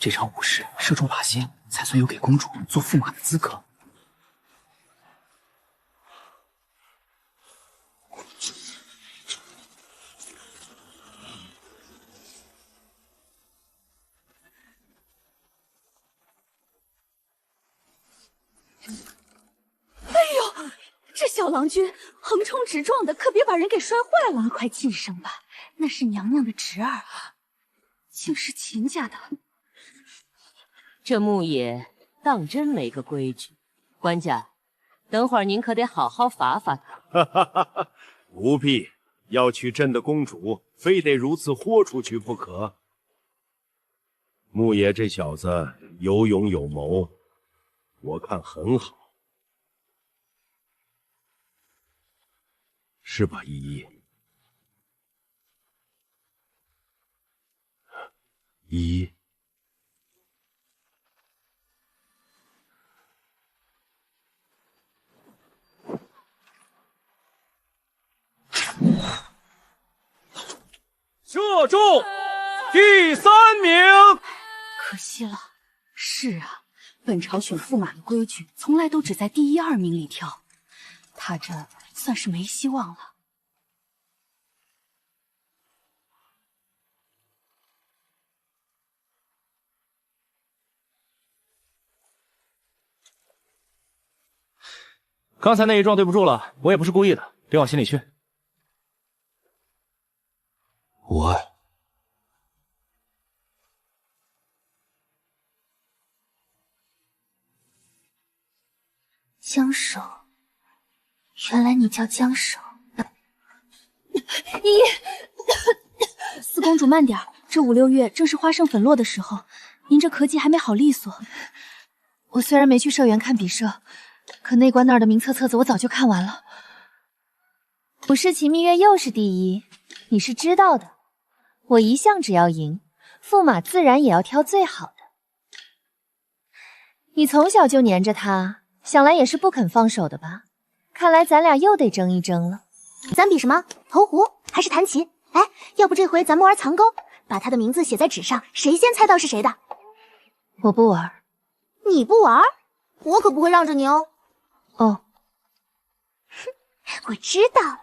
这场武士射中靶心，才算有给公主做驸马的资格。这小郎君横冲直撞的，可别把人给摔坏了。快晋升吧，那是娘娘的侄儿啊，竟是秦家的。这牧野当真没个规矩，官家，等会儿您可得好好罚罚他。哈哈哈哈！不必，要娶朕的公主，非得如此豁出去不可。牧野这小子有勇有谋，我看很好。 是吧，依依？依依，射中第3名。可惜了。是啊，本朝选驸马的规矩，从来都只在第1、2名里挑。他这算是没希望了。刚才那一撞对不住了，我也不是故意的，别往心里去。我江守，原来你叫江守。四公主慢点，这5、6月正是花盛粉落的时候，您这咳疾还没好利索。我虽然没去社园看比射，可内官那儿的名册册子我早就看完了。不是秦蜜月又是第1，你是知道的。我一向只要赢，驸马自然也要挑最好的。你从小就黏着他，想来也是不肯放手的吧？看来咱俩又得争一争了。咱比什么？投壶还是弹琴？哎，要不这回咱们玩藏钩，把他的名字写在纸上，谁先猜到是谁的？我不玩。你不玩，我可不会让着你哦。哦，哼，我知道了。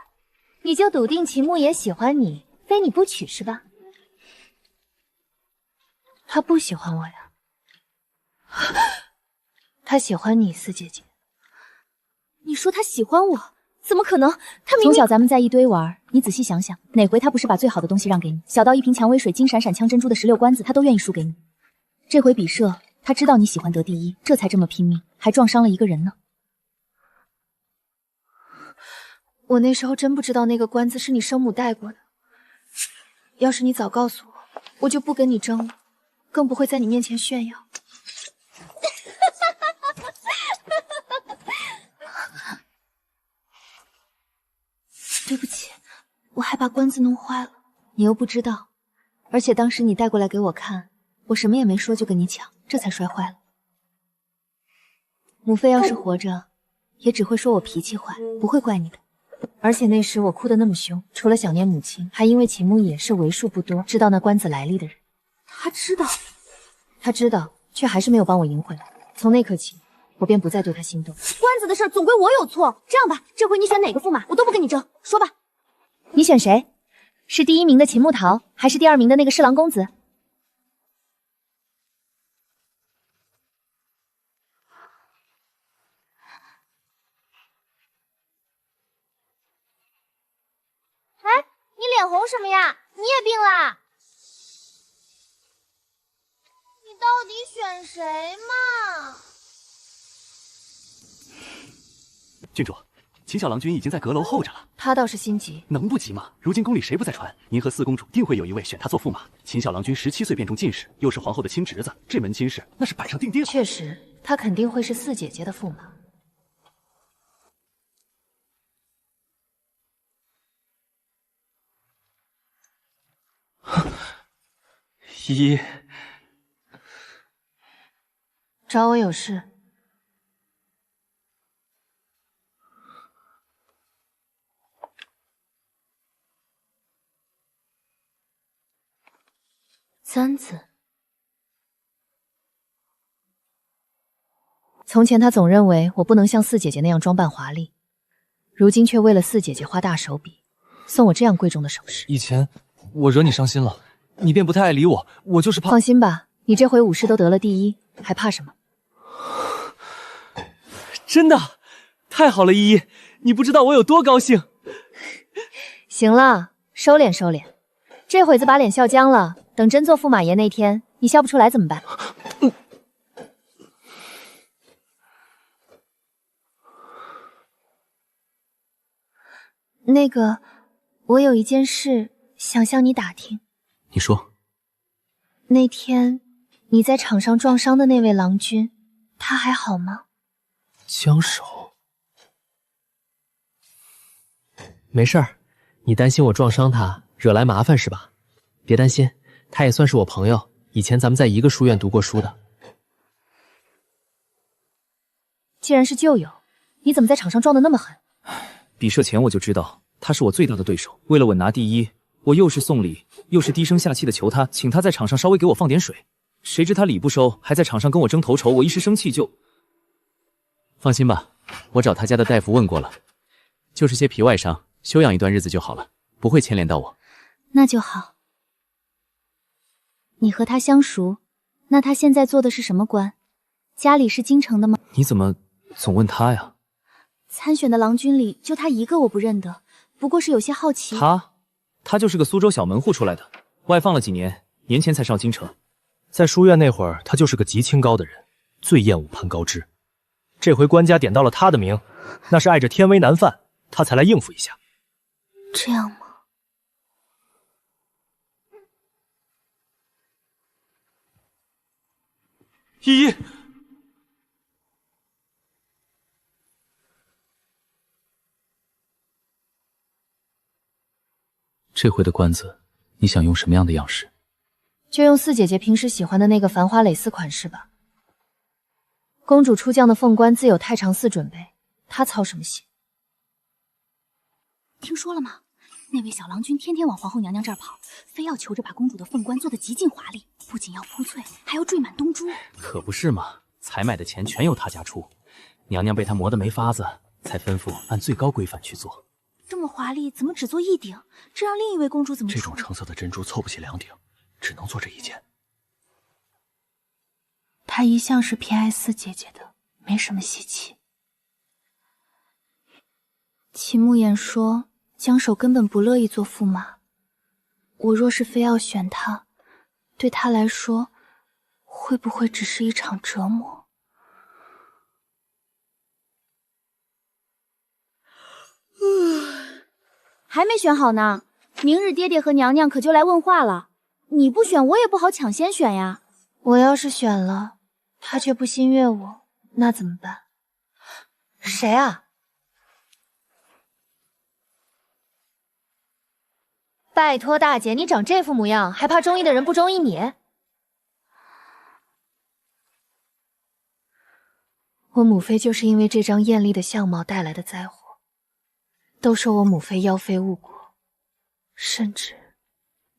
你就笃定秦牧野喜欢你，非你不娶是吧？他不喜欢我呀。他喜欢你，四姐姐。你说他喜欢我？怎么可能？他明明……从小咱们在一堆玩，你仔细想想，哪回他不是把最好的东西让给你？小到一瓶蔷薇水、金闪闪镶珍珠的16关子，他都愿意输给你。这回比射，他知道你喜欢得第1，这才这么拼命，还撞伤了一个人呢。我那时候真不知道那个关子是你生母带过的。要是你早告诉我，我就不跟你争了，更不会在你面前炫耀。对不起，我还把关子弄坏了。你又不知道，而且当时你带过来给我看，我什么也没说就跟你抢，这才摔坏了。母妃要是活着，也只会说我脾气坏，不会怪你的。而且那时我哭得那么凶，除了想念母亲，还因为秦牧野是为数不多知道那关子来历的人。他知道，他知道，却还是没有帮我赢回来。从那刻起，我便不再对他心动。关子的事总归我有错。这样吧，这回你选哪个驸马，我都不跟你争。说吧，你选谁？是第1名的秦牧桃，还是第2名的那个侍郎公子？哎，你脸红什么呀？你也病啦？你到底选谁嘛？郡主，秦小郎君已经在阁楼候着了。他倒是心急，能不急吗？如今宫里谁不在传？您和四公主定会有一位选他做驸马。秦小郎君17岁便中进士，又是皇后的亲侄子，这门亲事那是板上钉钉了。确实，他肯定会是四姐姐的驸马。依依，找我有事？簪子，从前他总认为我不能像四姐姐那样装扮华丽，如今却为了四姐姐花大手笔，送我这样贵重的首饰。以前我惹你伤心了，你便不太爱理我，我就是怕。放心吧，你这回武士都得了第一，还怕什么？真的，太好了，依依，你不知道我有多高兴。行了，收敛收敛，这会子把脸笑僵了，等真做驸马爷那天，你笑不出来怎么办？那个，我有一件事想向你打听。你说。那天你在场上撞伤的那位郎君，他还好吗？江守，没事儿，你担心我撞伤他，惹来麻烦是吧？别担心，他也算是我朋友，以前咱们在一个书院读过书的。既然是旧友，你怎么在场上撞得那么狠？比射前我就知道他是我最大的对手，为了稳拿第一，我又是送礼，又是低声下气的求他，请他在场上稍微给我放点水。谁知他礼不收，还在场上跟我争头筹，我一时生气就……放心吧，我找他家的大夫问过了，就是些皮外伤，休养一段日子就好了，不会牵连到我。那就好。你和他相熟，那他现在做的是什么官？家里是京城的吗？你怎么总问他呀？参选的郎君里就他一个我不认得，不过是有些好奇。他就是个苏州小门户出来的，外放了几年，年前才上京城。在书院那会儿，他就是个极清高的人，最厌恶攀高枝。这回官家点到了他的名，那是碍着天威难犯，他才来应付一下。这样吗？依依，这回的冠子，你想用什么样的样式？就用四姐姐平时喜欢的那个繁花蕾丝款式吧。公主出将的凤冠自有太常寺准备，她操什么心？听说了吗？那位小郎君天天往皇后娘娘这儿跑，非要求着把公主的凤冠做得极尽华丽，不仅要铺翠，还要缀满东珠。可不是嘛，采买的钱全由他家出，娘娘被他磨得没法子，才吩咐按最高规范去做。这么华丽，怎么只做一顶？这让另一位公主怎么处理？这种成色的珍珠凑不起2顶，只能做这一件。他一向是偏爱四姐姐的，没什么稀奇。秦慕言说，江守根本不乐意做驸马。我若是非要选他，对他来说，会不会只是一场折磨？还没选好呢，明日爹爹和娘娘可就来问话了。你不选，我也不好抢先选呀。我要是选了，他却不心悦我，那怎么办？谁啊？拜托大姐，你长这副模样，还怕中意的人不中意你？我母妃就是因为这张艳丽的相貌带来的灾祸。都说我母妃妖妃误国，甚至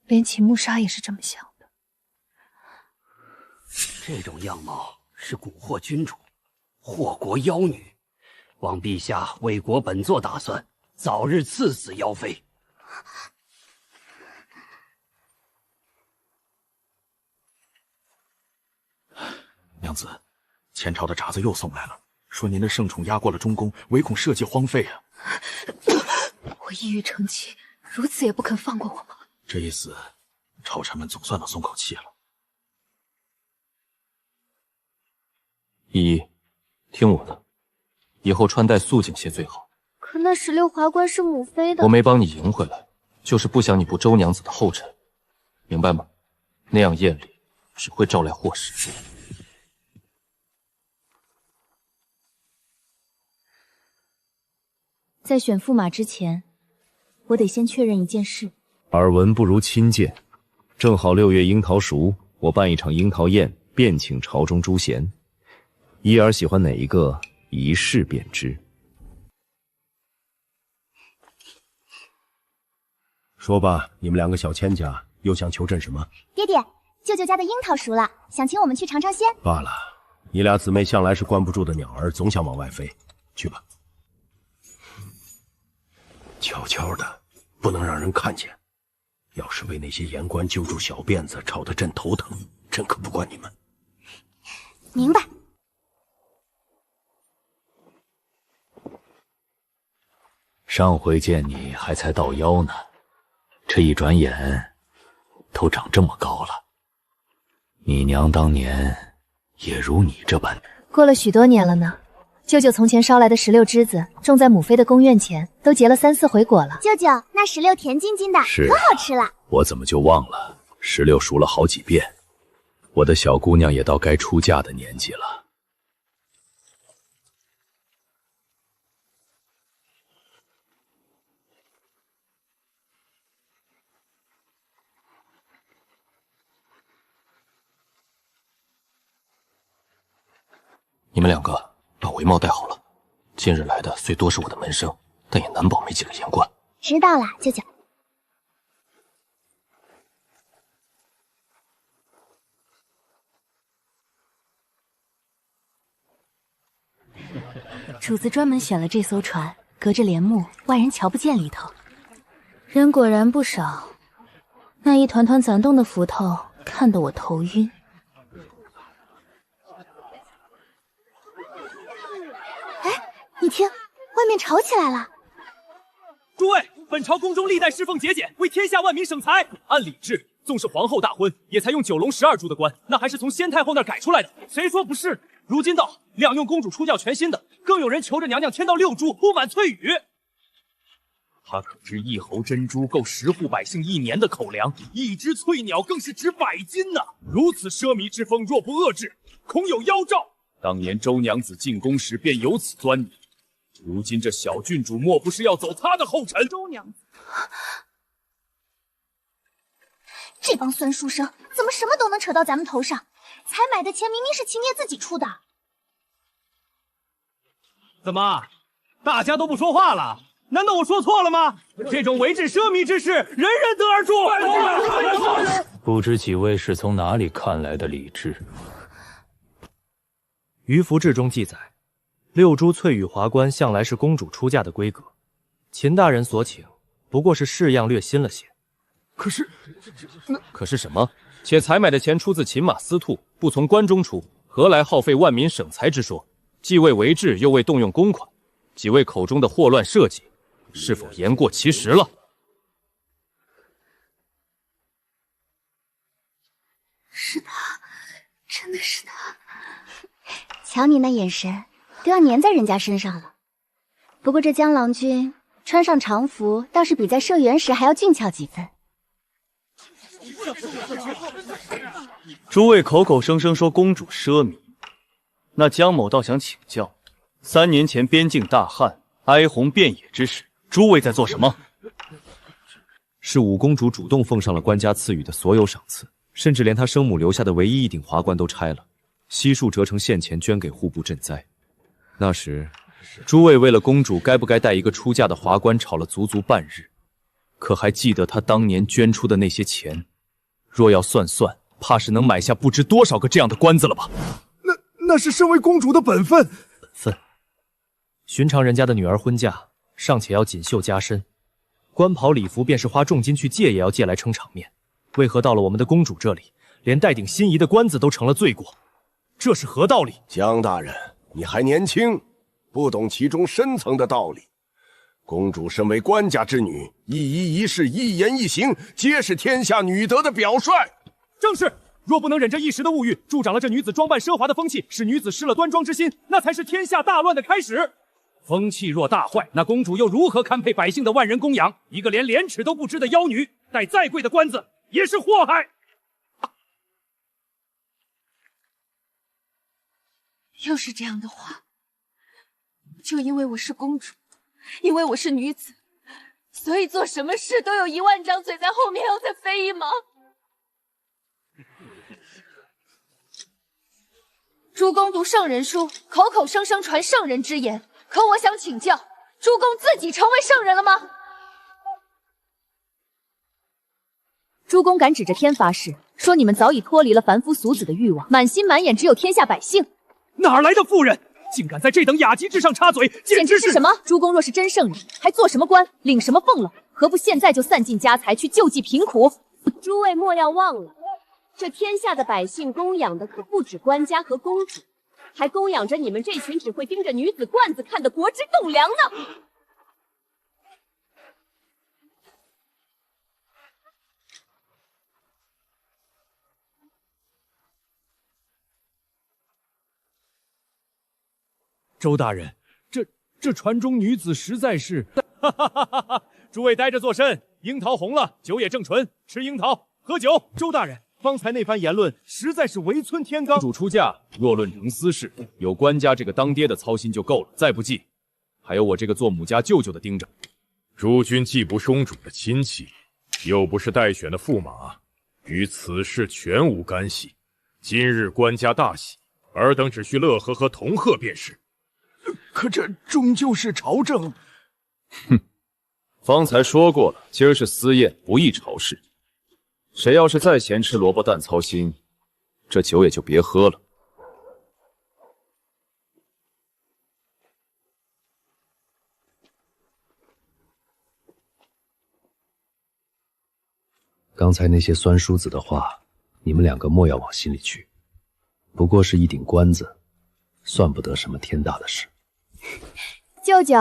连秦慕沙也是这么想的。这种样貌是蛊惑君主、祸国妖女，望陛下为国本座打算，早日赐死妖妃。娘子，前朝的札子又送来了，说您的圣宠压过了中宫，唯恐社稷荒废啊。我一欲成妻，如此也不肯放过我吗？这一死，朝臣们总算能松口气了。依依，听我的，以后穿戴素净些最好。可那16华冠是母妃的，我没帮你赢回来，就是不想你步周娘子的后尘，明白吗？那样艳丽只会招来祸事。在选驸马之前，我得先确认一件事。耳闻不如亲见，正好6月樱桃熟，我办一场樱桃宴，便请朝中诸贤。依儿喜欢哪一个，一试便知。说吧，你们2个小千家又想求朕什么？爹爹，舅舅家的樱桃熟了，想请我们去尝尝鲜。罢了，你俩姊妹向来是关不住的鸟儿，总想往外飞。去吧，悄悄的，不能让人看见。要是为那些言官揪住小辫子，吵得朕头疼，朕可不管你们。明白。上回见你还才到腰呢，这一转眼都长这么高了。你娘当年也如你这般。过了许多年了呢。舅舅从前捎来的石榴枝子，种在母妃的宫院前，都结了3、4回果了。舅舅，那石榴甜津津的，是可好吃了。我怎么就忘了？石榴熟了好几遍。我的小姑娘也到该出嫁的年纪了。你们2个把围帽戴好了。今日来的虽多是我的门生，但也难保没几个言官。知道了，舅舅。主子专门选了这艘船，隔着帘幕，外人瞧不见里头。人果然不少，那一团团攒动的斧头看得我头晕。你听，外面吵起来了。诸位，本朝宫中历代侍奉节俭，为天下万民省财。按礼制，纵是皇后大婚，也才用9龙12柱的冠，那还是从先太后那儿改出来的。谁说不是？如今到两用公主出轿全新的，更有人求着娘娘添到6珠，铺满翠羽。他可知1斛珍珠够10户百姓1年的口粮，1只翠鸟更是值100斤呢。如此奢靡之风，若不遏制，恐有妖兆。当年周娘子进宫时便有此端倪。如今这小郡主莫不是要走他的后尘？周娘子，这帮酸书生怎么什么都能扯到咱们头上？采买的钱明明是秦爷自己出的。怎么，大家都不说话了？难道我说错了吗？这种为治奢靡之事，人人得而诛。不知几位是从哪里看来的礼制？于符志中记载，6珠翠羽华冠向来是公主出嫁的规格，秦大人所请不过是式样略新了些。可是，可是什么？且采买的钱出自秦马司兔，不从关中出，何来耗费万民省财之说？既未为治，又未动用公款，几位口中的祸乱社稷，是否言过其实了？是他，真的是他。瞧你那眼神，都要粘在人家身上了。不过这江郎君穿上常服，倒是比在社员时还要俊俏几分。诸位口口声声说公主奢靡，那江某倒想请教，3年前边境大旱，哀鸿遍野之时，诸位在做什么？是五公主主动奉上了官家赐予的所有赏赐，甚至连她生母留下的唯一1顶华冠都拆了，悉数折成现钱捐给户部赈灾。那时，诸位为了公主该不该戴一个出嫁的华冠吵了足足半日。可还记得她当年捐出的那些钱？若要算，怕是能买下不知多少个这样的官子了吧？那是身为公主的本分。本分？寻常人家的女儿婚嫁，尚且要锦绣加身，官袍礼服便是花重金去借也要借来撑场面。为何到了我们的公主这里，连戴顶心仪的冠子都成了罪过？这是何道理？江大人，你还年轻，不懂其中深层的道理。公主身为官家之女，一衣一饰、一言一行，皆是天下女德的表率。正是，若不能忍着一时的物欲，助长了这女子装扮奢华的风气，使女子失了端庄之心，那才是天下大乱的开始。风气若大坏，那公主又如何堪配百姓的万人供养？一个连廉耻都不知的妖女，戴再贵的冠子也是祸害。又是这样的话，就因为我是公主，因为我是女子，所以做什么事都有1万张嘴在后面要再飞一吗？诸公读圣人书，口口声声传圣人之言，可我想请教，诸公自己成为圣人了吗？诸公敢指着天发誓，说你们早已脱离了凡夫俗子的欲望，满心满眼只有天下百姓。哪来的妇人？竟敢在这等雅集之上插嘴，简直是什么？诸公若是真圣人，还做什么官，领什么俸了？何不现在就散尽家财去救济贫苦？诸位莫要忘了，这天下的百姓供养的可不止官家和公主，还供养着你们这群只会盯着女子罐子看的国之栋梁呢。周大人，这船中女子实在是……哈哈哈哈哈！诸位待着做甚？樱桃红了，酒也正纯，吃樱桃，喝酒。周大人，方才那番言论实在是违村天罡。主出嫁，若论成私事，有官家这个当爹的操心就够了，再不济，还有我这个做母家舅舅的盯着。诸君既不公主的亲戚，又不是待选的驸马，与此事全无干系。今日官家大喜，尔等只需乐呵呵同贺便是。可这终究是朝政。哼，方才说过了，今儿是私宴，不宜朝事。谁要是再嫌吃萝卜淡操心，这酒也就别喝了。刚才那些酸叔子的话，你们两个莫要往心里去，不过是一顶冠子，算不得什么天大的事。舅舅，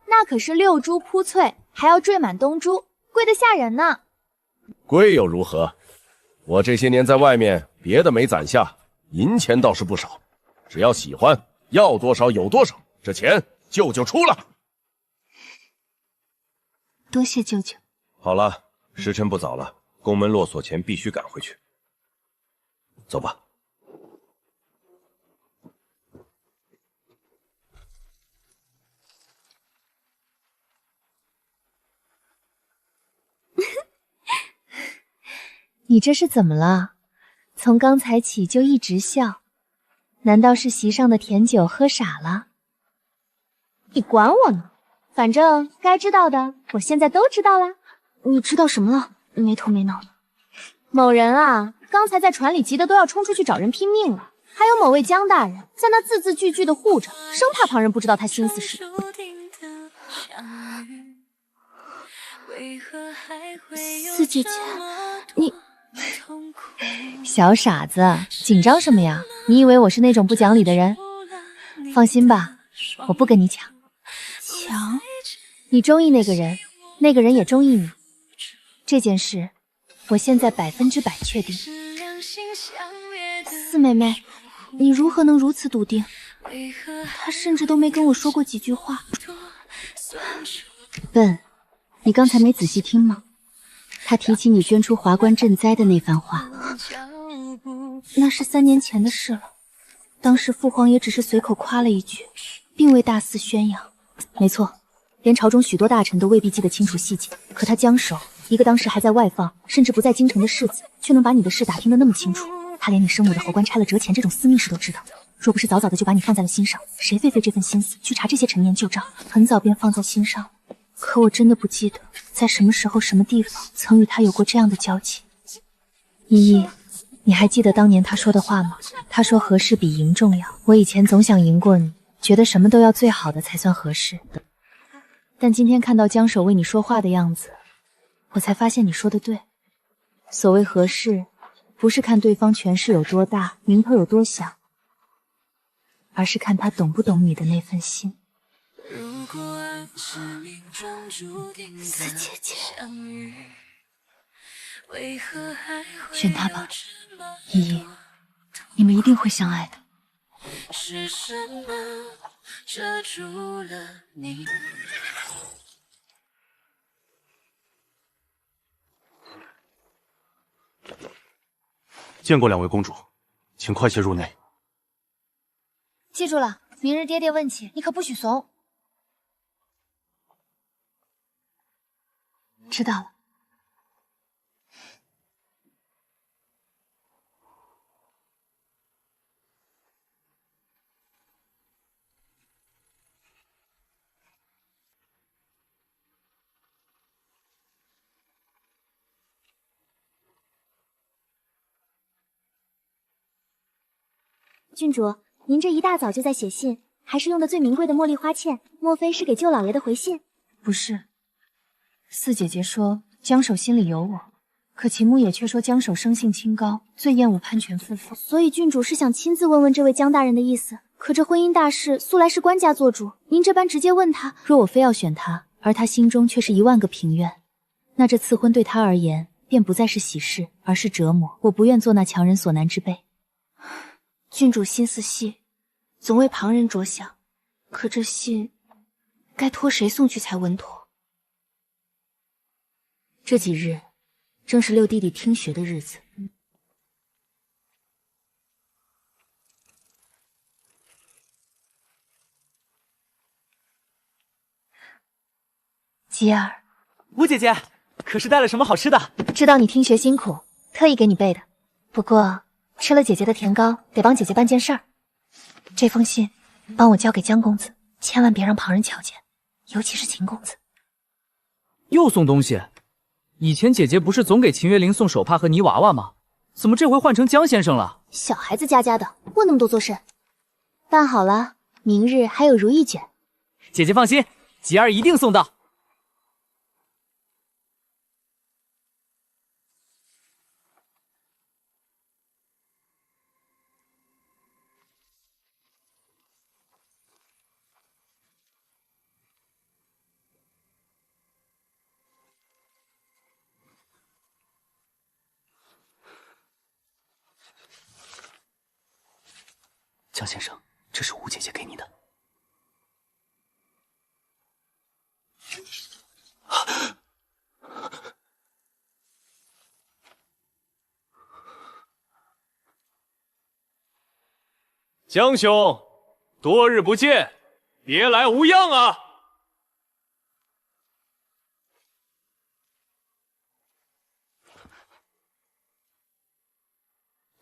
那可是六珠铺翠，还要缀满东珠，贵得吓人呢。贵又如何？我这些年在外面，别的没攒下，银钱倒是不少。只要喜欢，要多少有多少，这钱舅舅出了。多谢舅舅。好了，时辰不早了，宫门落锁前必须赶回去。走吧。你这是怎么了？从刚才起就一直笑，难道是席上的甜酒喝傻了？你管我呢？反正该知道的，我现在都知道了。你知道什么了？没头没脑的。某人啊，刚才在船里急得都要冲出去找人拼命了。还有某位江大人在那字字句句的护着，生怕旁人不知道他心思事。四姐姐，你小傻子，紧张什么呀？你以为我是那种不讲理的人？放心吧，我不跟你抢。抢？你中意那个人，那个人也中意你。这件事，我现在100%确定。四妹妹，你如何能如此笃定？他甚至都没跟我说过几句话。笨，你刚才没仔细听吗？他提起你捐出华冠赈灾的那番话，那是3年前的事了。当时父皇也只是随口夸了一句，并未大肆宣扬。没错，连朝中许多大臣都未必记得清楚细节，可他江守，一个当时还在外放，甚至不在京城的世子，却能把你的事打听得那么清楚。他连你生母的侯官拆了折钱这种私密事都知道。若不是早早的就把你放在了心上，谁费这份心思去查这些陈年旧账？很早便放在心上，可我真的不记得在什么时候、什么地方曾与他有过这样的交集。依依，你还记得当年他说的话吗？他说合适比赢重要。我以前总想赢过你，觉得什么都要最好的才算合适。但今天看到江守为你说话的样子，我才发现你说的对。所谓合适，不是看对方权势有多大，名头有多响，而是看他懂不懂你的那份心。四姐姐，选他吧，依依，你们一定会相爱的。是什么遮住了你？见过两位公主，请快些入内。记住了，明日爹爹问起，你可不许怂。知道了。郡主，您这一大早就在写信，还是用的最名贵的茉莉花茜，莫非是给舅老爷的回信？不是，四姐姐说江首心里有我，可秦牧野却说江首生性清高，最厌恶攀权附附。所以郡主是想亲自问问这位江大人的意思。可这婚姻大事素来是官家做主，您这般直接问他，若我非要选他，而他心中却是10000个平愿，那这赐婚对他而言便不再是喜事，而是折磨。我不愿做那强人所难之辈。郡主心思细，总为旁人着想，可这信该托谁送去才稳妥？这几日正是六弟弟听学的日子。吉儿，吴姐姐，可是带了什么好吃的？知道你听学辛苦，特意给你备的。不过吃了姐姐的甜糕，得帮姐姐办件事儿。这封信帮我交给江公子，千万别让旁人瞧见，尤其是秦公子。又送东西？以前姐姐不是总给秦月玲送手帕和泥娃娃吗？怎么这回换成江先生了？小孩子家家的，问那么多做甚？办好了，明日还有如意卷。姐姐放心，吉儿一定送到。江先生，这是吴姐姐给你的。江兄，多日不见，别来无恙啊！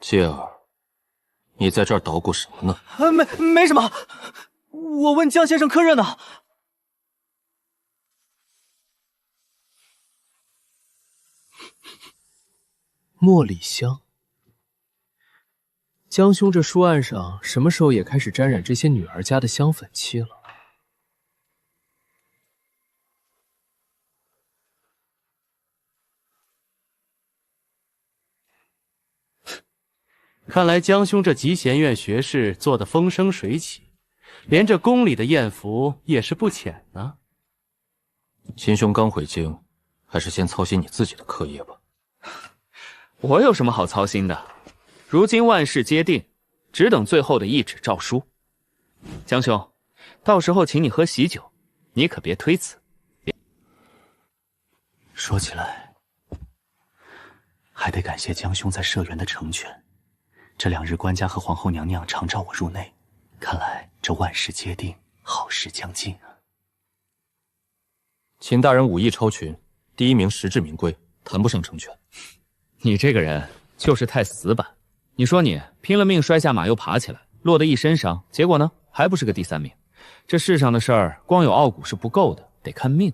介儿，你在这儿捣鼓什么呢？没什么，我问江先生客热呢。茉莉香，江兄这书案上什么时候也开始沾染这些女儿家的香粉漆了？看来江兄这集贤院学士做得风生水起，连这宫里的艳福也是不浅呢。秦兄刚回京，还是先操心你自己的课业吧。我有什么好操心的？如今万事皆定，只等最后的一纸诏书。江兄，到时候请你喝喜酒，你可别推辞。说起来，还得感谢江兄在社员的成全。这2日官家和皇后娘娘常召我入内，看来这万事皆定，好事将近啊。秦大人武艺超群，第一名实至名归，谈不上成全。你这个人就是太死板。你说你拼了命摔下马又爬起来，落得一身伤，结果呢还不是个第3名。这世上的事儿，光有傲骨是不够的，得看命。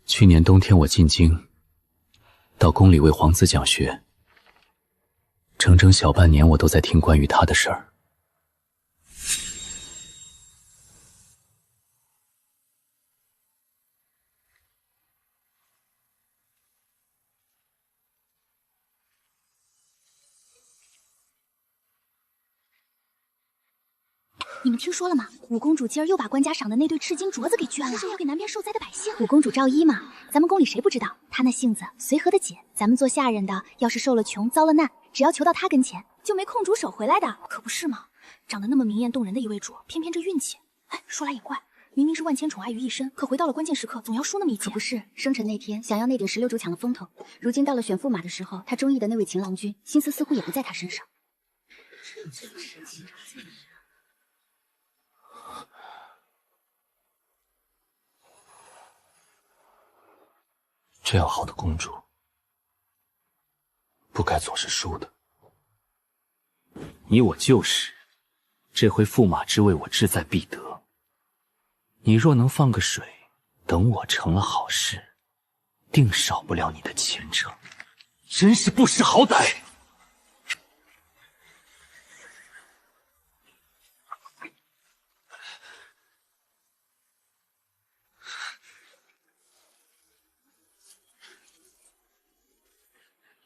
去年冬天我进京，到宫里为皇子讲学，整整小半年我都在听关于他的事儿。你们听说了吗？五公主今儿又把官家赏的那对赤金镯子给捐了，是要给南边受灾的百姓。五公主赵一嘛，咱们宫里谁不知道？她那性子随和的紧，咱们做下人的，要是受了穷遭了难，只要求到她跟前，就没空主守回来的，可不是吗？长得那么明艳动人的一位主，偏偏这运气，哎，说来也怪，明明是万千宠爱于一身，可回到了关键时刻，总要输那么一截。可不是，生辰那天想要那顶16主抢了风头，如今到了选驸马的时候，他中意的那位秦郎君，心思似乎也不在他身上。这样好的公主，不该总是输的。你我旧识，这回驸马之位我志在必得。你若能放个水，等我成了好事，定少不了你的前程。真是不识好歹！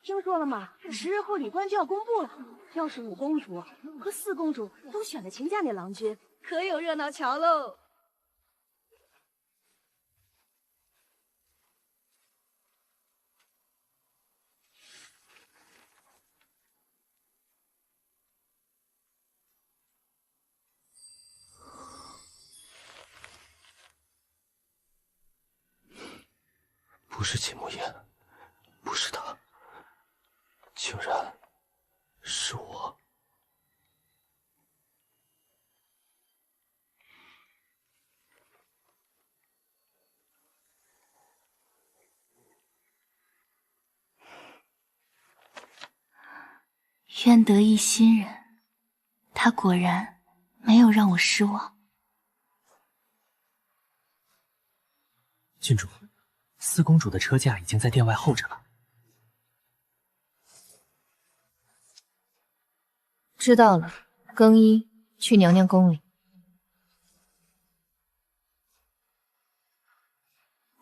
听说了吗？10日后礼官就要公布了，要是5公主和4公主都选了秦家那郎君，可有热闹瞧喽！不是秦牧言，不是他，竟然是我。愿得一心人，他果然没有让我失望。郡主，4公主的车驾已经在殿外候着了。知道了，更衣去娘娘宫里。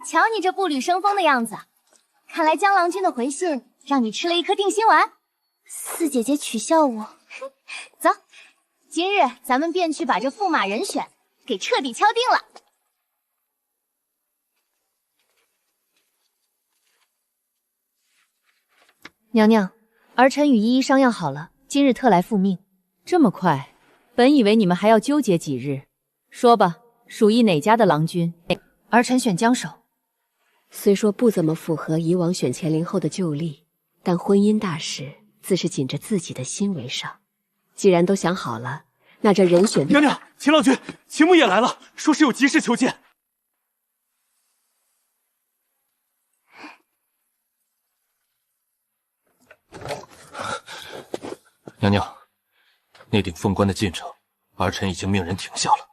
瞧你这步履生风的样子，看来江郎君的回信让你吃了一颗定心丸。四姐姐取笑我，走，今日咱们便去把这驸马人选给彻底敲定了。娘娘，儿臣与依依商量好了，今日特来复命。这么快？本以为你们还要纠结几日。说吧，属意哪家的郎君？儿臣选江首。虽说不怎么符合以往选乾陵后的旧例，但婚姻大事自是紧着自己的心为上。既然都想好了，那这人选……娘娘，秦郎君，秦牧也来了，说是有急事求见。娘娘，那顶凤冠的进程，儿臣已经命人停下了。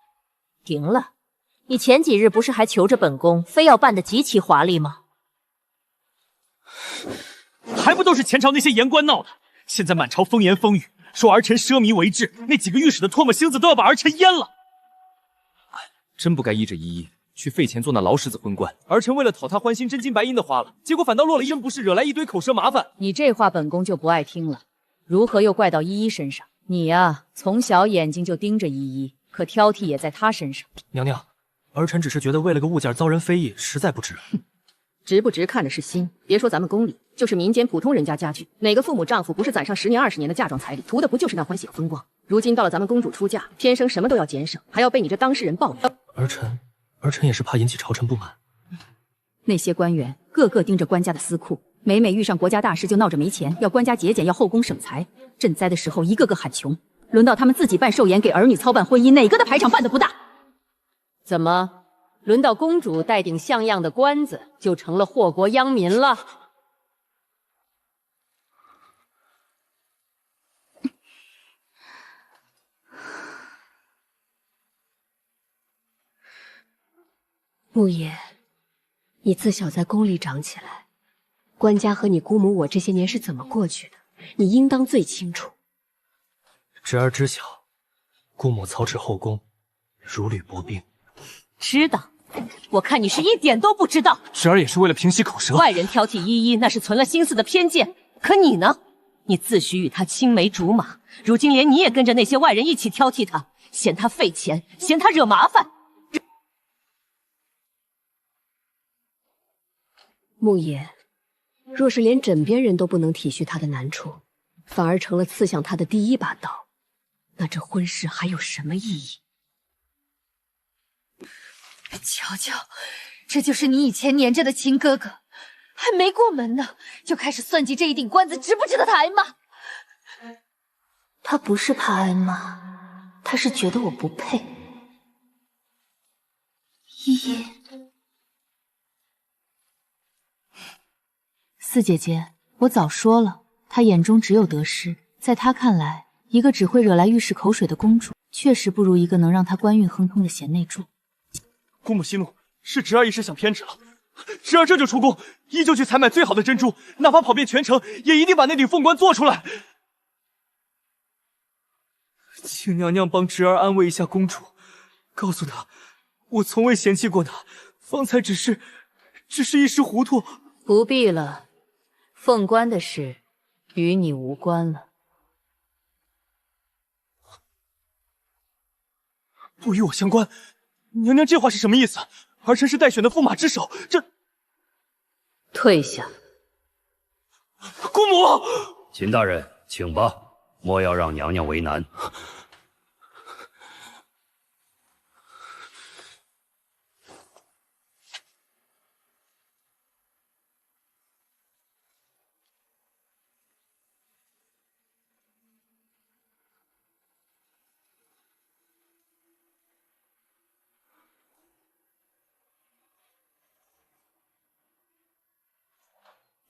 停了？你前几日不是还求着本宫，非要办得极其华丽吗？还不都是前朝那些言官闹的？现在满朝风言风语，说儿臣奢靡为质，那几个御史的唾沫星子都要把儿臣淹了。真不该依着依依去费钱做那劳什子婚冠，儿臣为了讨她欢心，真金白银的花了，结果反倒落了真不是，惹来一堆口舌麻烦。你这话本宫就不爱听了，如何又怪到依依身上？你呀，从小眼睛就盯着依依，可挑剔也在她身上。娘娘，儿臣只是觉得为了个物件遭人非议，实在不值。值不值看的是心，别说咱们宫里，就是民间普通人家家具，哪个父母丈夫不是攒上10年20年的嫁妆彩礼，图的不就是那欢喜风光？如今到了咱们公主出嫁，天生什么都要节省，还要被你这当事人抱怨。儿臣也是怕引起朝臣不满。那些官员个个盯着官家的私库，每遇上国家大事就闹着没钱，要官家节俭，要后宫省财。赈灾的时候一个个喊穷，轮到他们自己办寿筵，给儿女操办婚姻，哪个的排场办得不大？怎么？轮到公主戴顶像样的冠子，就成了祸国殃民了。牧野，你自小在宫里长起来，官家和你姑母我这些年是怎么过去的，你应当最清楚。侄儿知晓，姑母操持后宫，如履薄冰。知道。我看你是一点都不知道，侄儿也是为了平息口舌。外人挑剔依依，那是存了心思的偏见。可你呢？你自诩与她青梅竹马，如今连你也跟着那些外人一起挑剔她，嫌她费钱，嫌她惹麻烦。牧野，若是连枕边人都不能体恤她的难处，反而成了刺向她的第一把刀，那这婚事还有什么意义？瞧瞧，这就是你以前黏着的秦哥哥，还没过门呢，就开始算计这一顶冠子值不值得他挨骂。他不是怕挨骂，他是觉得我不配。依依，四姐姐，我早说了，她眼中只有得失，在她看来，一个只会惹来御史口水的公主，确实不如一个能让她官运亨通的贤内助。姑母息怒，是侄儿一时想偏执了。侄儿这就出宫，依旧去采买最好的珍珠，哪怕跑遍全城，也一定把那顶凤冠做出来。请娘娘帮侄儿安慰一下公主，告诉她，我从未嫌弃过她，方才只是一时糊涂。不必了，凤冠的事与你无关了。不与我相关？娘娘这话是什么意思？儿臣是待选的驸马之首，这……退下。姑母，秦大人，请吧，莫要让娘娘为难。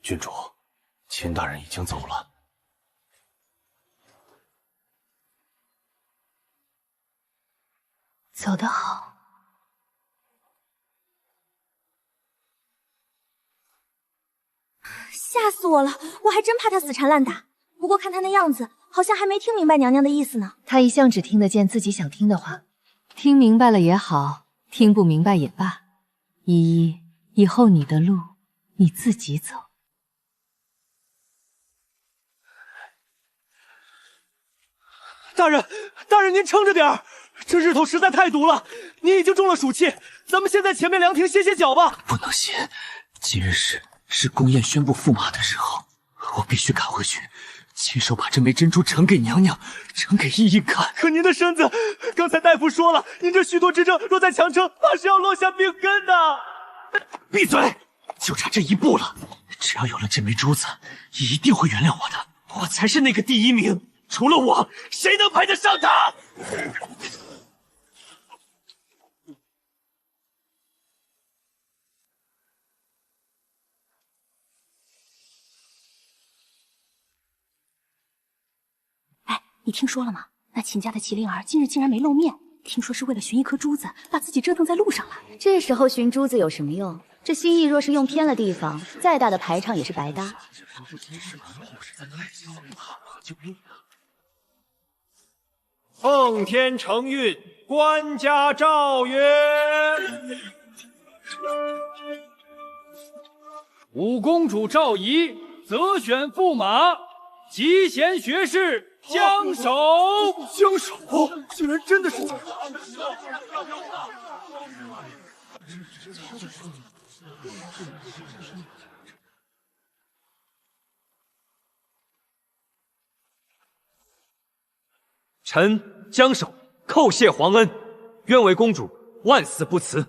郡主，秦大人已经走了。走得好。吓死我了！我还真怕他死缠烂打。不过看他那样子，好像还没听明白娘娘的意思呢。他一向只听得见自己想听的话，听明白了也好，听不明白也罢。依依，以后你的路你自己走。大人，您撑着点儿，这日头实在太毒了。您已经中了暑气，咱们先在前面凉亭歇歇脚吧。不能歇，今日是宫宴宣布驸马的时候，我必须赶回去，亲手把这枚珍珠呈给娘娘，呈给依依看。可您的身子，刚才大夫说了，您这虚脱之症若在强撑，怕是要落下病根的。闭嘴！就差这一步了。只要有了这枚珠子，一定会原谅我的。我才是那个第一名。除了我，谁能配得上他？哎，你听说了吗？那秦家的麒麟儿今日竟然没露面，听说是为了寻一颗珠子，把自己折腾在路上了。这时候寻珠子有什么用？这心意若是用偏了地方，再大的排场也是白搭。奉天承运，官家诏曰：五公主赵仪择选驸马，集贤学士江首。江首，竟然真的是江首！臣江首叩谢皇恩，愿为公主万死不辞。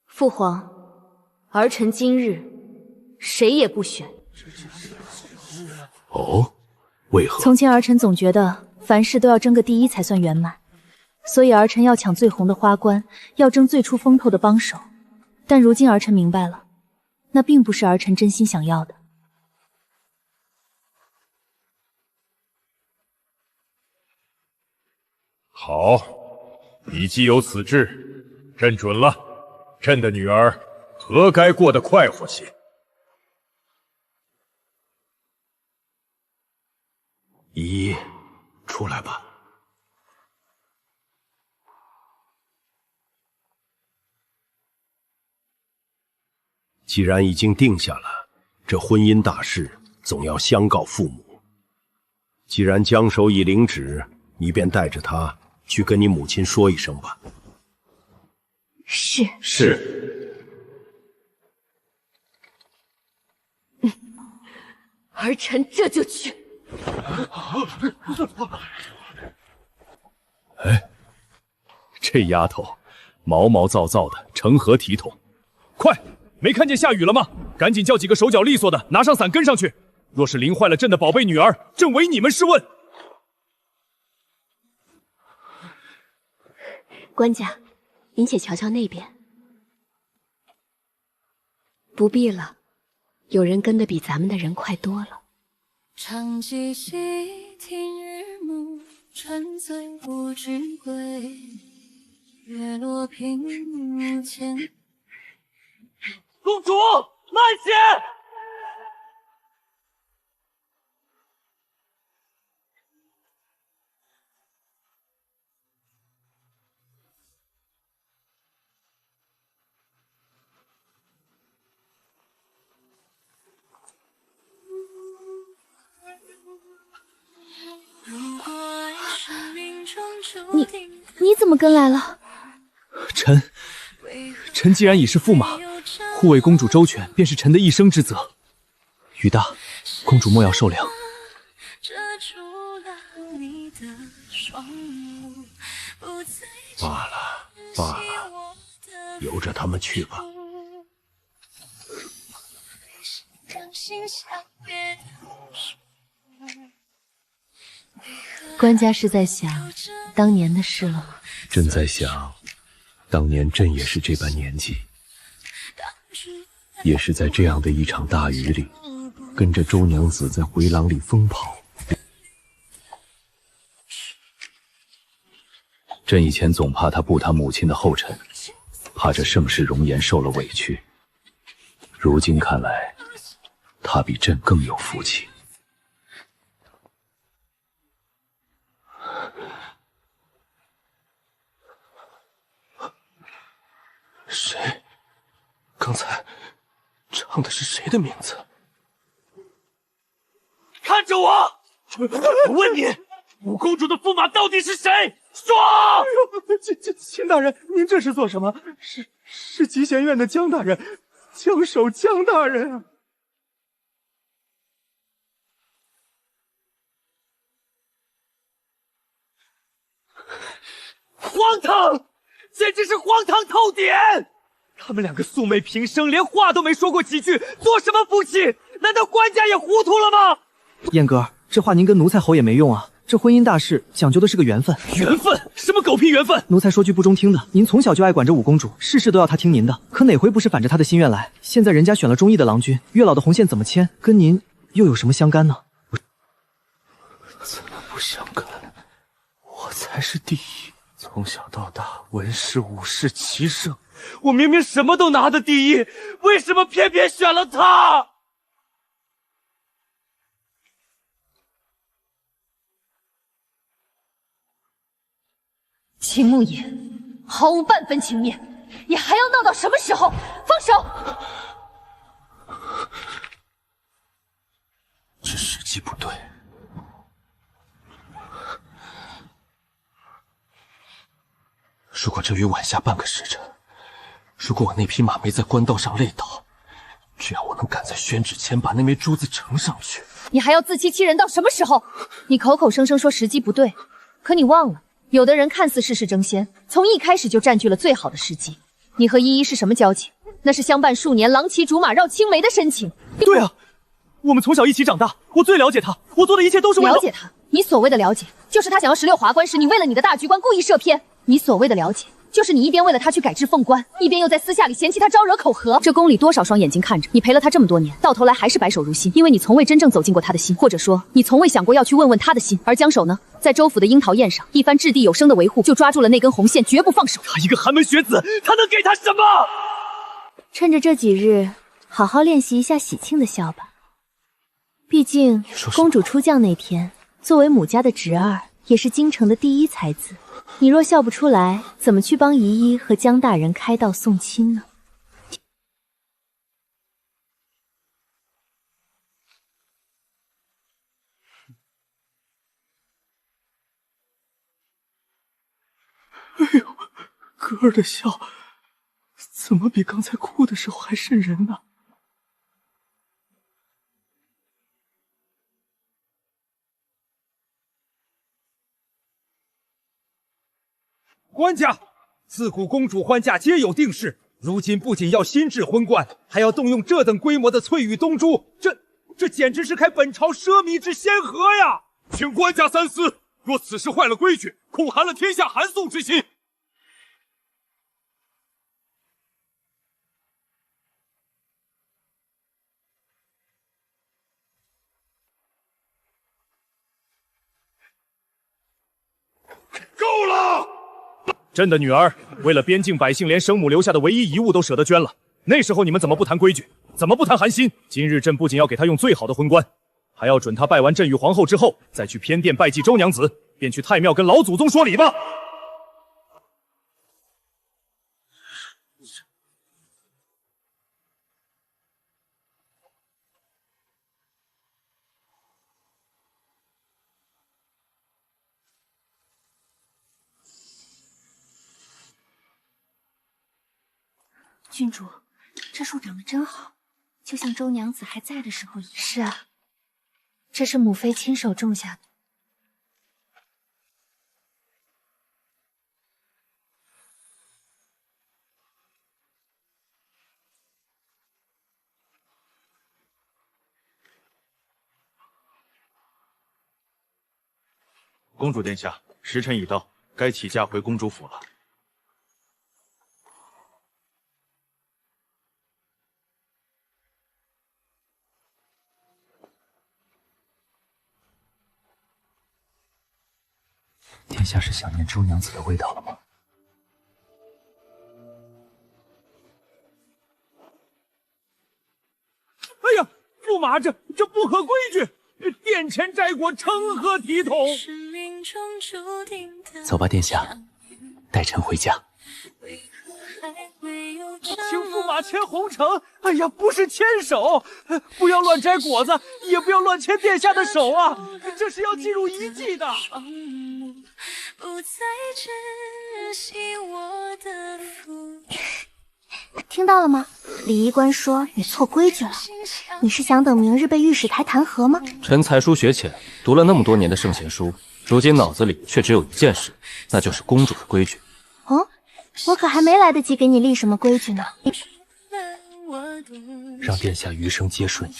父皇，儿臣今日谁也不选。哦，为何？从前儿臣总觉得凡事都要争个第一才算圆满，所以儿臣要抢最红的花冠，要争最出风头的帮手。但如今儿臣明白了，那并不是儿臣真心想要的。好，你既有此志，朕准了。朕的女儿何该过得快活些？依依，出来吧。既然已经定下了，这婚姻大事总要相告父母。既然江首已领旨，你便带着他去跟你母亲说一声吧。是。是。儿臣这就去。哎，这丫头毛毛躁躁的，成何体统？快，没看见下雨了吗？赶紧叫几个手脚利索的，拿上伞跟上去。若是淋坏了朕的宝贝女儿，朕唯你们是问。官家，您且瞧瞧那边。不必了，有人跟得比咱们的人快多了。长记溪听日暮，沉醉不知归，月落平幕前。公主，慢些！你怎么跟来了？臣既然已是驸马，护卫公主周全便是臣的一生之责。雨大，公主莫要受凉。罢了罢了，由着他们去吧。官家是在想当年的事了吗？朕在想，当年朕也是这般年纪，也是在这样的一场大雨里，跟着周娘子在回廊里疯跑。朕以前总怕她步她母亲的后尘，怕这盛世容颜受了委屈。如今看来，她比朕更有福气。谁？刚才唱的是谁的名字？看着我！我问你，五公主的驸马到底是谁？说！秦大人，您这是做什么？是集贤院的江大人，江守江大人啊！荒唐！简直是荒唐透顶！他们两个素昧平生，连话都没说过几句，做什么夫妻？难道官家也糊涂了吗？燕哥，这话您跟奴才吼也没用啊！这婚姻大事讲究的是个缘分。缘分？什么狗屁缘分？奴才说句不中听的，您从小就爱管着五公主，事事都要她听您的，可哪回不是反着她的心愿来？现在人家选了中意的郎君，月老的红线怎么牵，跟您又有什么相干呢？怎么不相干？我才是第一。从小到大，文士、武士、棋圣，我明明什么都拿的第一，为什么偏偏选了他？秦牧野，毫无半分情面，你还要闹到什么时候？放手！这时机不对。如果这雨晚下半个时辰，如果我那匹马没在官道上累倒，只要我能赶在宣旨前把那枚珠子呈上去，你还要自欺欺人到什么时候？你口口声声说时机不对，可你忘了，有的人看似事事争先，从一开始就占据了最好的时机。你和依依是什么交情？那是相伴数年、郎骑竹马绕青梅的深情。对啊，我们从小一起长大，我最了解他，我做的一切都是为了了解他。你所谓的了解，就是他想要16华冠时，你为了你的大局观故意设偏。你所谓的了解，就是你一边为了他去改制凤冠，一边又在私下里嫌弃他招惹口合。这宫里多少双眼睛看着你，陪了他这么多年，到头来还是白首如新，因为你从未真正走进过他的心，或者说你从未想过要去问问他的心。而江守呢，在周府的樱桃宴上，一番掷地有声的维护，就抓住了那根红线，绝不放手。他一个寒门学子，他能给他什么？趁着这几日，好好练习一下喜庆的笑吧。毕竟公主出嫁那天，作为母家的侄儿，也是京城的第一才子。你若笑不出来，怎么去帮姨姨和江大人开道送亲呢？哎呦，哥儿的笑，怎么比刚才哭的时候还瘆人呢？官家，自古公主欢嫁皆有定式，如今不仅要新制婚冠，还要动用这等规模的翠羽东珠，这简直是开本朝奢靡之先河呀！请官家三思，若此事坏了规矩，恐寒了天下韩宋之心。朕的女儿为了边境百姓，连生母留下的唯一遗物都舍得捐了。那时候你们怎么不谈规矩？怎么不谈寒心？今日朕不仅要给她用最好的婚冠，还要准她拜完朕与皇后之后，再去偏殿拜祭周娘子，便去太庙跟老祖宗说礼吧。郡主，这树长得真好，就像周娘子还在的时候一样。是啊，这是母妃亲手种下的。公主殿下，时辰已到，该起驾回公主府了。殿下是想念周娘子的味道了吗？哎呀，驸马，这不合规矩！殿前摘果，成何体统？走吧，殿下，带臣回家。请驸马牵红绳。哎呀，不是牵手，不要乱摘果子，也不要乱牵殿下的手啊！这是要进入遗迹的。不再珍惜我的付出。听到了吗？礼仪官说你错规矩了，你是想等明日被御史台弹劾吗？臣才疏学浅，读了那么多年的圣贤书，如今脑子里却只有一件事，那就是公主的规矩。哦，我可还没来得及给你立什么规矩呢。让殿下余生皆顺意，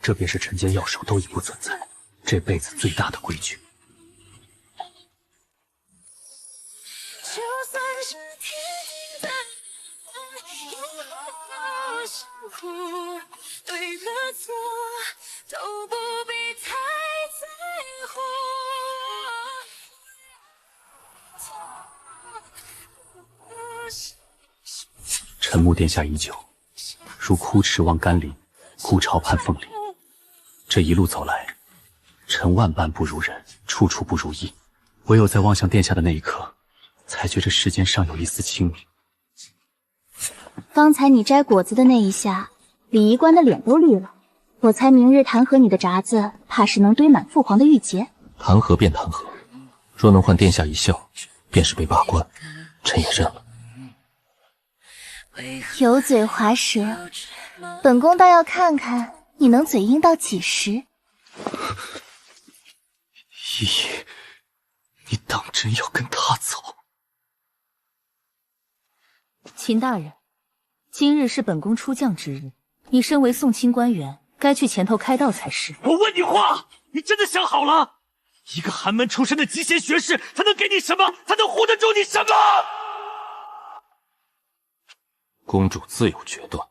这便是臣间要守都已不存在，这辈子最大的规矩。就算是天在有辛苦，对和错都不必太在乎。臣慕殿下已久，如枯池望甘霖，故巢盼凤麟。这一路走来，臣万般不如人，处处不如意，唯有在望向殿下的那一刻，才觉这世间尚有一丝清明。刚才你摘果子的那一下，礼仪官的脸都绿了。我猜明日弹劾你的闸子，怕是能堆满父皇的玉洁。弹劾便弹劾，若能换殿下一笑，便是被罢官，臣也认了。油嘴滑舌，本宫倒要看看你能嘴硬到几时。依依，你当真要跟他走？秦大人，今日是本宫出将之日，你身为宋卿官员，该去前头开道才是。我问你话，你真的想好了？一个寒门出身的极贤学士，他能给你什么？他能护得住你什么？公主自有决断，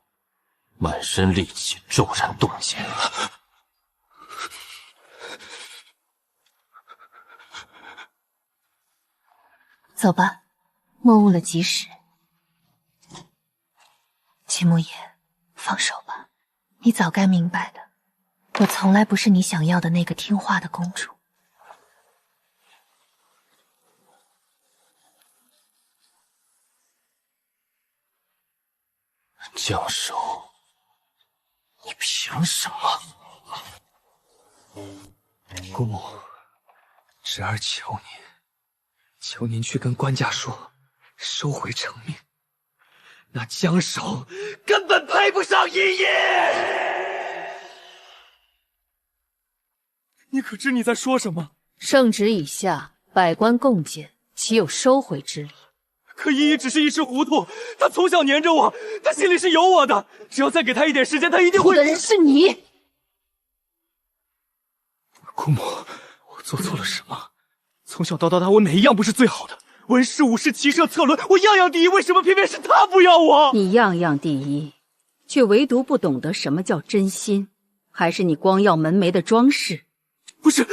满身戾气骤然冻结。走吧，莫误了吉时。秦牧野，放手吧，你早该明白的，我从来不是你想要的那个听话的公主。将手，你凭什么？姑母，侄儿求您，求您去跟官家说，收回成命。那江首根本配不上依依。你可知你在说什么？圣旨已下，百官共鉴，岂有收回之理？可依依只是一时糊涂，她从小黏着我，她心里是有我的。只要再给她一点时间，她一定会。错的人是你。姑母，我做错了什么？从小到大，我哪一样不是最好的？文诗武士骑射策论，我样样第一，为什么偏偏是她不要我？你样样第一，却唯独不懂得什么叫真心，还是你光耀门楣的装饰？不是，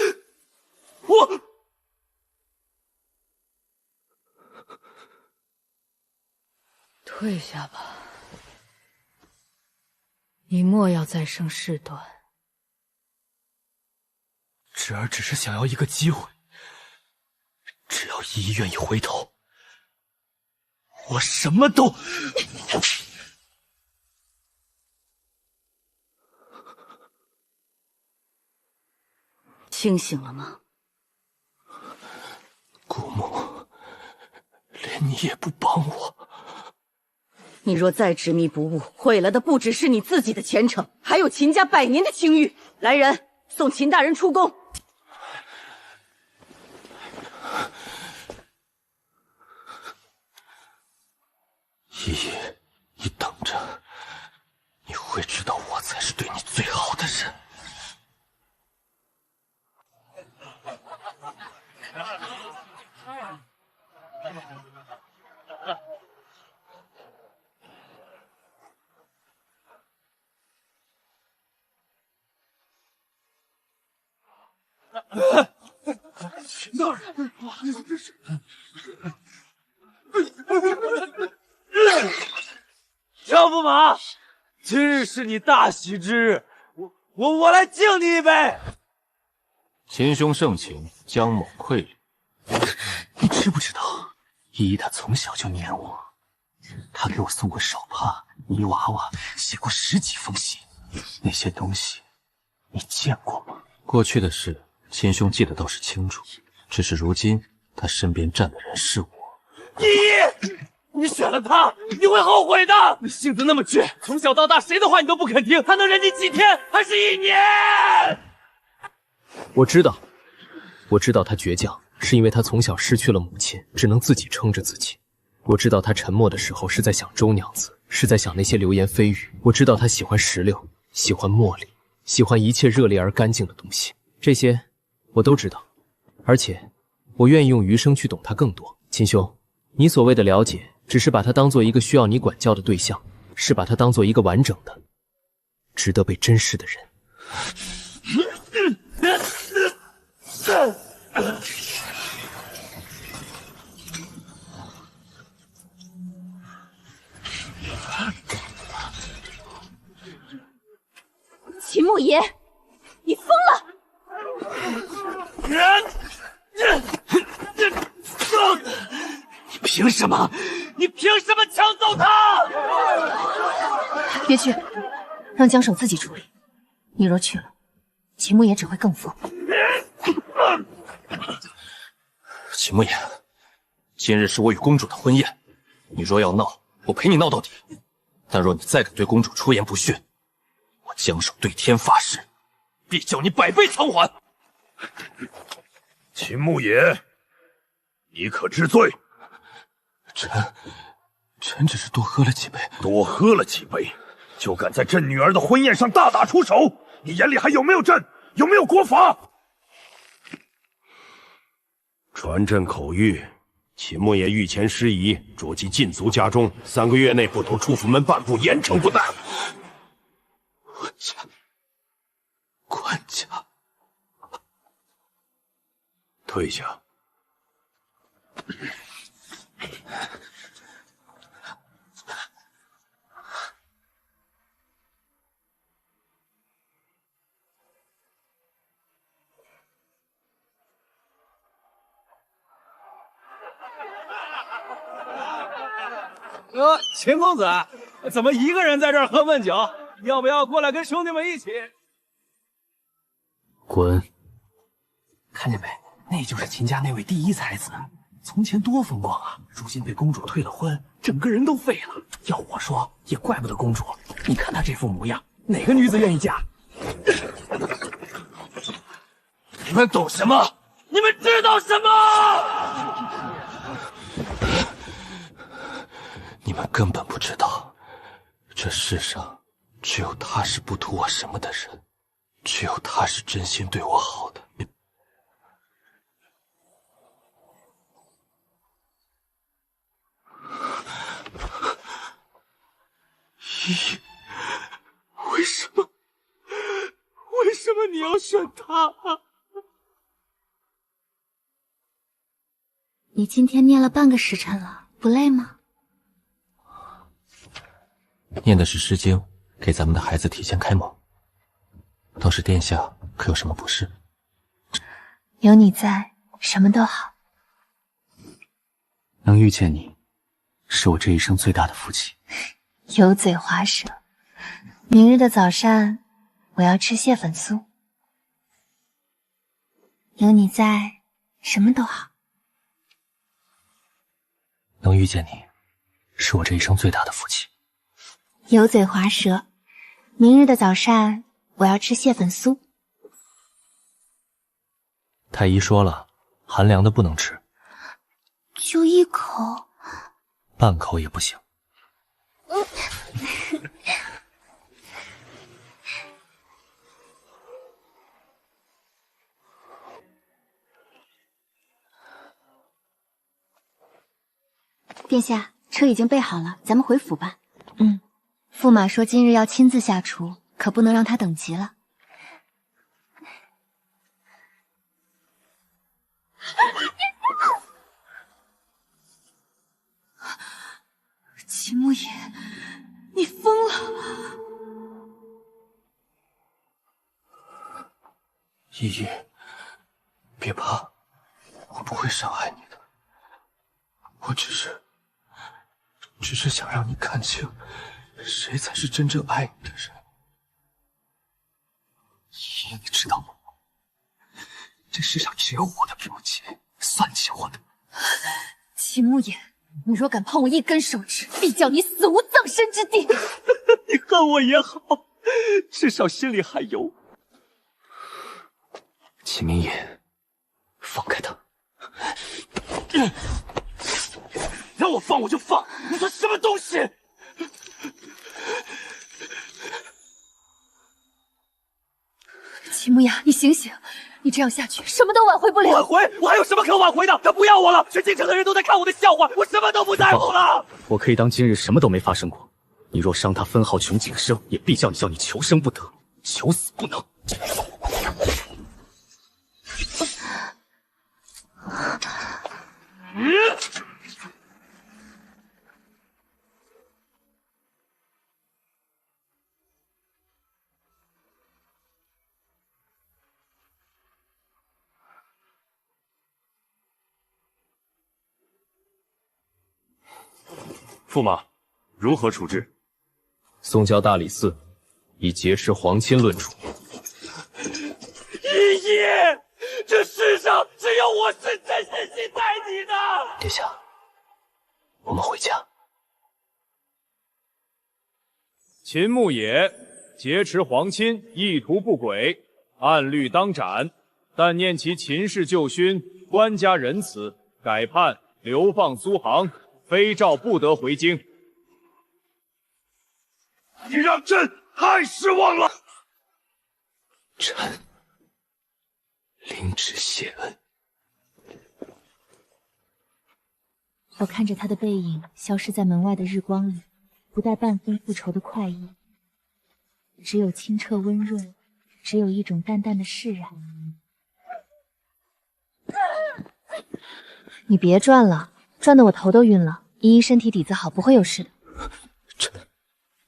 我退下吧，你莫要再生事端。侄儿只是想要一个机会，只要依依愿意回头，我什么都……清醒了吗？姑母，连你也不帮我。你若再执迷不悟，毁了的不只是你自己的前程，还有秦家100年的清誉。来人，送秦大人出宫。依依，你等着，你会知道我才是对你最好的人。秦大人，这是……张驸马，今日是你大喜之日，我来敬你一杯。秦兄盛情，江某愧礼。你知不知道，依依她从小就黏我，她给我送过手帕、泥娃娃，写过10几封信，那些东西你见过吗？过去的事，秦兄记得倒是清楚，只是如今他身边站的人是我。依依，你选了他，你会后悔的。你性子那么倔，从小到大谁的话你都不肯听，他能忍你几天，还是1年？我知道他倔强，是因为他从小失去了母亲，只能自己撑着自己。我知道他沉默的时候是在想周娘子，是在想那些流言蜚语。我知道他喜欢石榴，喜欢茉莉，喜欢一切热烈而干净的东西，这些我都知道，而且我愿意用余生去懂他更多。秦兄，你所谓的了解，只是把他当做一个需要你管教的对象，是把他当做一个完整的、值得被珍视的人。秦牧爷，你疯了！你凭什么？你凭什么抢走他？别去，让江守自己处理。你若去了，秦牧野只会更疯。秦牧野，今日是我与公主的婚宴，你若要闹，我陪你闹到底。但若你再敢对公主出言不逊，我江守对天发誓，必叫你100倍偿还。秦牧野，你可知罪？臣只是多喝了几杯。多喝了几杯，就敢在朕女儿的婚宴上大打出手？你眼里还有没有朕？有没有国法？传朕口谕，秦牧野御前失仪，捉其禁足家中，3个月内不得出府门半步，严惩不贷。官家，退下。秦公子，怎么一个人在这儿喝闷酒？要不要过来跟兄弟们一起？滚！看见没，那就是秦家那位第一才子，从前多风光啊，如今被公主退了婚，整个人都废了。要我说，也怪不得公主。你看他这副模样，哪个女子愿意嫁？你们懂什么？你们知道什么？你们根本不知道，这世上只有他是不图我什么的人，只有他是真心对我好的。依，为什么你要选他啊？你今天念了半个时辰了，不累吗？念的是《诗经》，给咱们的孩子提前开蒙。当时殿下可有什么不适？有你在，什么都好。能遇见你，是我这一生最大的福气。油嘴滑舌。明日的早膳，我要吃蟹粉酥。有你在，什么都好。能遇见你，是我这一生最大的福气。油嘴滑舌。明日的早膳，我要吃蟹粉酥。太医说了，寒凉的不能吃，就一口。半口也不行。殿下，车已经备好了，咱们回府吧。驸马说今日要亲自下厨，可不能让他等急了。秦牧野，你疯了！依依，别怕，我不会伤害你的。我只是想让你看清，谁才是真正爱你的人。依依，你知道吗？这世上只有我的表姐算计我的。秦牧野，你若敢碰我一根手指，必叫你死无葬身之地。你恨我也好，至少心里还有。秦明野，放开他！让我放我就放，你算什么东西？秦牧雅，你醒醒！你这样下去，什么都挽回不了。挽回？我还有什么可挽回的？他不要我了，全京城的人都在看我的笑话，我什么都不在乎了。我可以当今日什么都没发生过。你若伤他分毫穷极生，也必叫你求生不得，求死不能。驸马，如何处置？送交大理寺，以劫持皇亲论处。依依，这世上只有我是真心待你的。殿下，我们回家。秦牧野劫持皇亲，意图不轨，按律当斩。但念其秦氏旧勋，官家仁慈，改判流放苏杭，非诏不得回京。你让朕太失望了。臣领旨谢恩。我看着他的背影消失在门外的日光里，不带半分复仇的快意，只有清澈温润，只有一种淡淡的释然。你别转了，转得我头都晕了。依依身体底子好，不会有事的。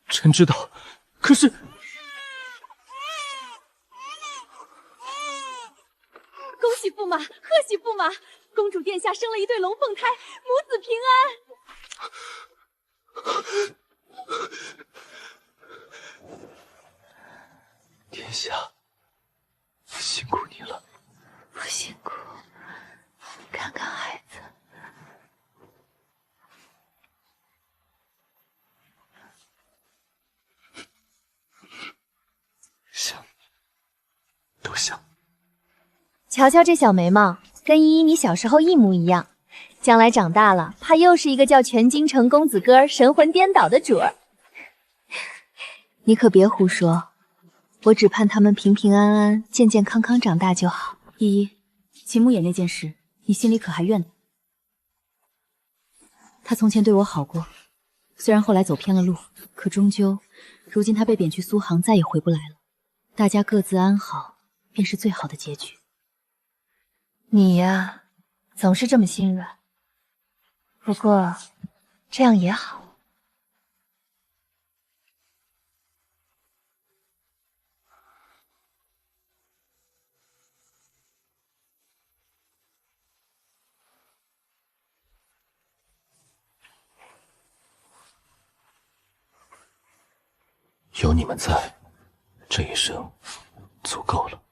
臣知道，可是恭喜驸马，贺喜驸马！公主殿下生了一对龙凤胎，母子平安。殿下，辛苦你了。不辛苦，看看孩子。像，都像。瞧瞧这小眉毛，跟依依你小时候一模一样。将来长大了，怕又是一个叫全京城公子哥儿神魂颠倒的主儿。你可别胡说，我只盼他们平平安安、健健康康长大就好。依依，秦牧野那件事，你心里可还怨他？他从前对我好过，虽然后来走偏了路，可终究，如今他被贬去苏杭，再也回不来了。大家各自安好，便是最好的结局。你呀，总是这么心软。不过，这样也好。有你们在，这一生足够了。